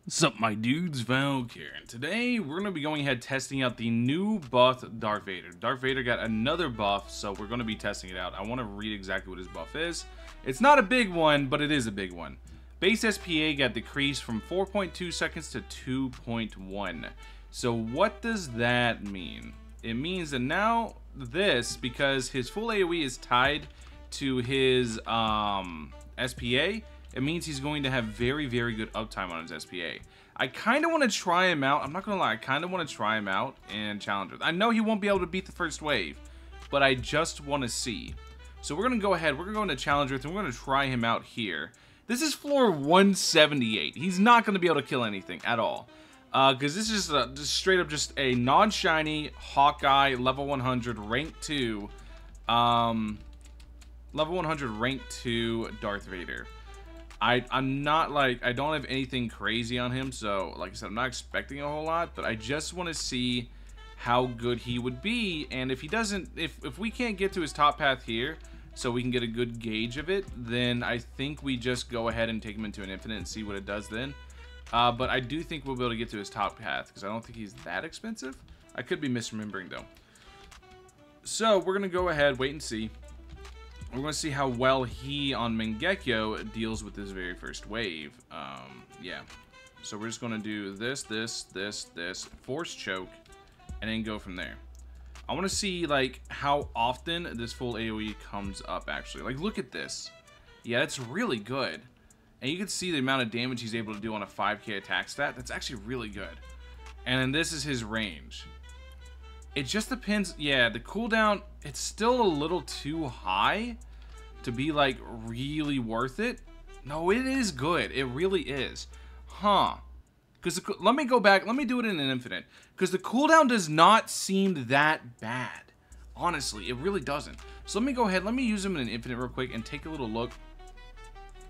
Sup my dudes, Valk here, and today we're going to be going ahead testing out the new buff Darth Vader. Darth Vader got another buff, so we're going to be testing it out. I want to read exactly what his buff is. It's not a big one, but it is a big one. Base SPA got decreased from 4.2 seconds to 2.1. So what does that mean? It means that now this, because his full AoE is tied to his SPA, it means he's going to have very, very good uptime on his SPA. I kind of want to try him out. I'm not going to lie. I kind of want to try him out in Challenger. I know he won't be able to beat the first wave, but I just want to see. So we're going to go ahead. We're going to go into Challenger, and we're going to try him out here. This is floor 178. He's not going to be able to kill anything at all. Because this is just straight up just a non-shiny Hawkeye level 100 rank 2. Level 100 rank 2 Darth Vader. I'm not like, I don't have anything crazy on him, so like I said, I'm not expecting a whole lot, but I just want to see how good he would be. And if he doesn't, if we can't get to his top path here so we can get a good gauge of it, then I think we just go ahead and take him into an infinite and see what it does then. But I do think we'll be able to get to his top path because I don't think he's that expensive. I could be misremembering though. So we're gonna go ahead, wait and see. We're going to see how well he on Mangekyo deals with this very first wave. Yeah. So we're just going to do this, force choke, and then go from there. I want to see, like, how often this full AoE comes up, actually. Like, look at this. Yeah, that's really good. And you can see the amount of damage he's able to do on a 5k attack stat. That's actually really good. And then this is his range. It just depends. Yeah, the cooldown, it's still a little too high to be like really worth it. No, it is good. It really is. Huh. Because let me go back. Let me do it in an infinite. Because the cooldown does not seem that bad. Honestly, it really doesn't. So let me go ahead. Let me use him in an infinite real quick and take a little look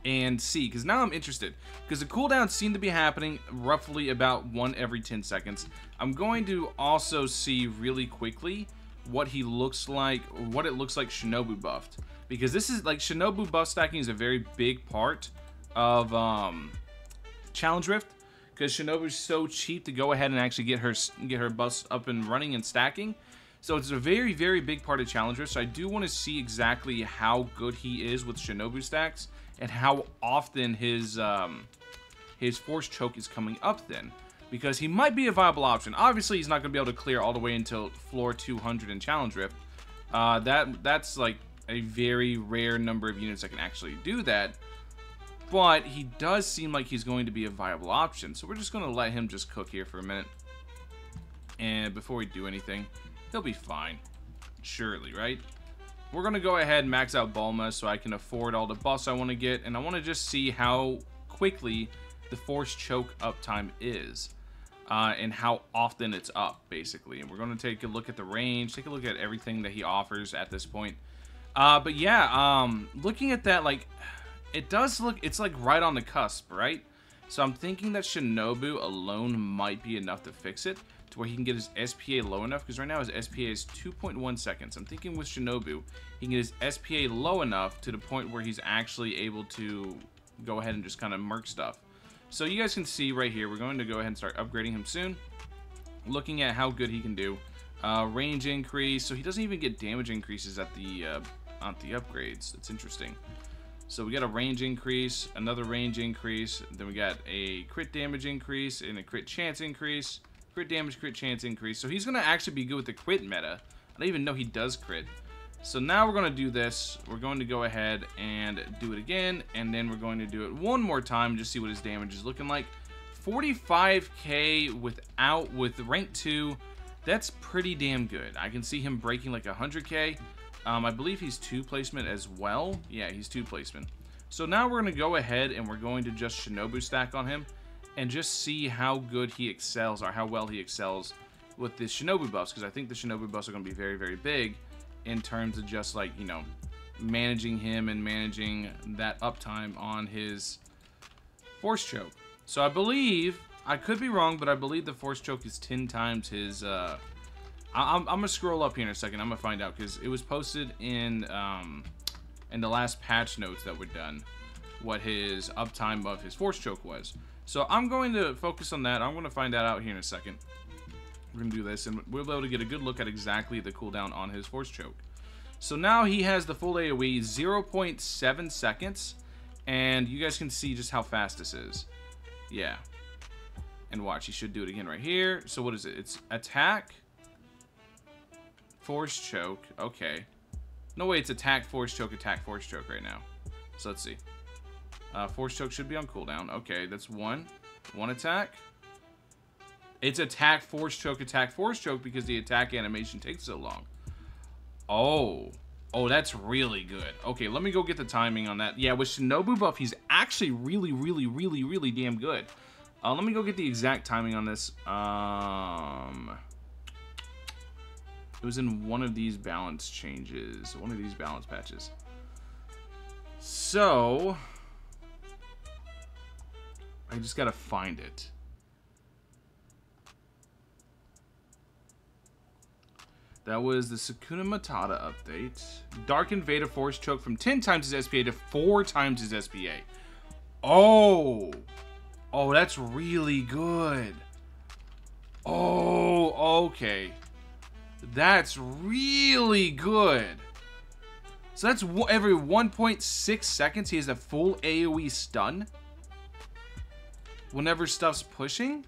and see, because now I'm interested, because the cooldowns seem to be happening roughly about 1 every 10 seconds. I'm going to also see really quickly what he looks like, what it looks like Shinobu buffed, because this is like Shinobu buff stacking is a very big part of Challenge Rift, because Shinobu's so cheap to go ahead and actually get her buffs up and running and stacking. So it's a very, very big part of Challenge Rift. So I do want to see exactly how good he is with Shinobu stacks and how often his force choke is coming up then, because he might be a viable option. Obviously, he's not going to be able to clear all the way until floor 200 in Challenge Rift. That's like a very rare number of units that can actually do that. But he does seem like he's going to be a viable option. So we're just going to let him just cook here for a minute. And before we do anything, he'll be fine. Surely, right? We're going to go ahead and max out Bulma so I can afford all the buffs I want to get. And I want to just see how quickly the force choke uptime is. And how often it's up, basically. And we're going to take a look at the range. Take a look at everything that he offers at this point. But yeah, looking at that, like, it does look, it's like right on the cusp, right? So I'm thinking that Shinobu alone might be enough to fix it, to where he can get his SPA low enough, because right now his SPA is 2.1 seconds. I'm thinking with Shinobu, he can get his SPA low enough to the point where he's actually able to go ahead and just kind of murk stuff. So you guys can see right here, we're going to go ahead and start upgrading him soon. Looking at how good he can do. Range increase, so he doesn't even get damage increases at the upgrades. It's interesting. So we got a range increase, another range increase, then we got a crit damage increase and a crit chance increase. Crit damage, crit chance increase. So he's going to actually be good with the crit meta. I don't even know he does crit. So now we're going to do this. We're going to go ahead and do it again. And then we're going to do it one more time and just see what his damage is looking like. 45k with rank 2. That's pretty damn good. I can see him breaking like 100k. I believe he's 2 placement as well. Yeah, he's 2 placement. So now we're going to go ahead and we're going to just Shinobu stack on him and just see how good he excels, or how well he excels with the Shinobu buffs, because I think the Shinobu buffs are going to be very, very big in terms of just, like, you know, managing him and managing that uptime on his force choke. So I believe, I could be wrong, but I believe the force choke is 10 times his, I'm going to scroll up here in a second. I'm going to find out, because it was posted in the last patch notes that were done, what his uptime of his force choke was. So I'm going to focus on that. I'm going to find that out here in a second. We're going to do this, and we'll be able to get a good look at exactly the cooldown on his Force Choke. So now he has the full AoE, 0.7 seconds, and you guys can see just how fast this is. Yeah. And watch, he should do it again right here. So what is it? It's attack, Force Choke. Okay. No way, it's attack, Force Choke right now. So let's see. Force Choke should be on cooldown. Okay, that's one attack. It's attack, Force Choke because the attack animation takes so long. Oh, that's really good. Okay, let me go get the timing on that. Yeah, with Shinobu buff, he's actually really damn good. Let me go get the exact timing on this. It was in one of these balance changes, one of these balance patches. So I just gotta find it. That was the Sukuna Matata update. Darken Vader Force Choke from 10 times his SPA to 4 times his SPA. Oh, that's really good. Oh, okay. That's really good. So that's every 1.6 seconds he has a full AoE stun whenever stuff's pushing.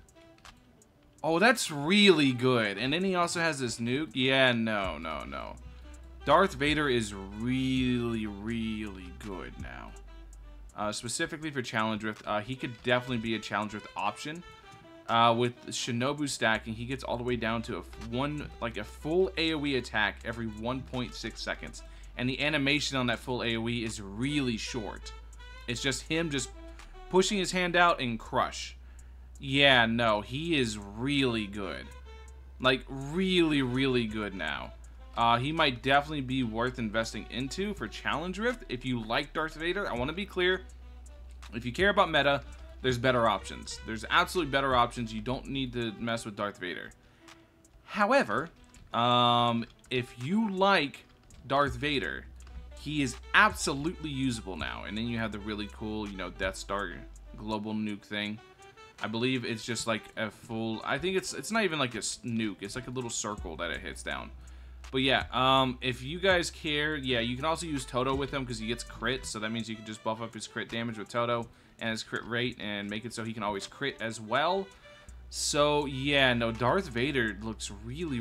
Oh, that's really good. And then he also has this nuke. Yeah, no. Darth Vader is really good now. Specifically for Challenge Rift, he could definitely be a Challenge Rift option. With Shinobu stacking, he gets all the way down to a full AoE attack every 1.6 seconds. And the animation on that full AoE is really short. It's just him just pushing his hand out and crush. Yeah, no, he is really good. Like, really good now. He might definitely be worth investing into for Challenge Rift. If you like Darth Vader, I want to be clear. If you care about meta, there's better options. There's absolutely better options. You don't need to mess with Darth Vader. However, if you like Darth Vader, he is absolutely usable now. And then you have the really cool, Death Star global nuke thing. I believe it's just like a full, I think it's not even like a nuke. It's like a little circle that it hits down. But yeah, if you guys care, yeah, you can also use Toto with him because he gets crit. So that means you can just buff up his crit damage with Toto and his crit rate and make it so he can always crit as well. So yeah, no, Darth Vader looks really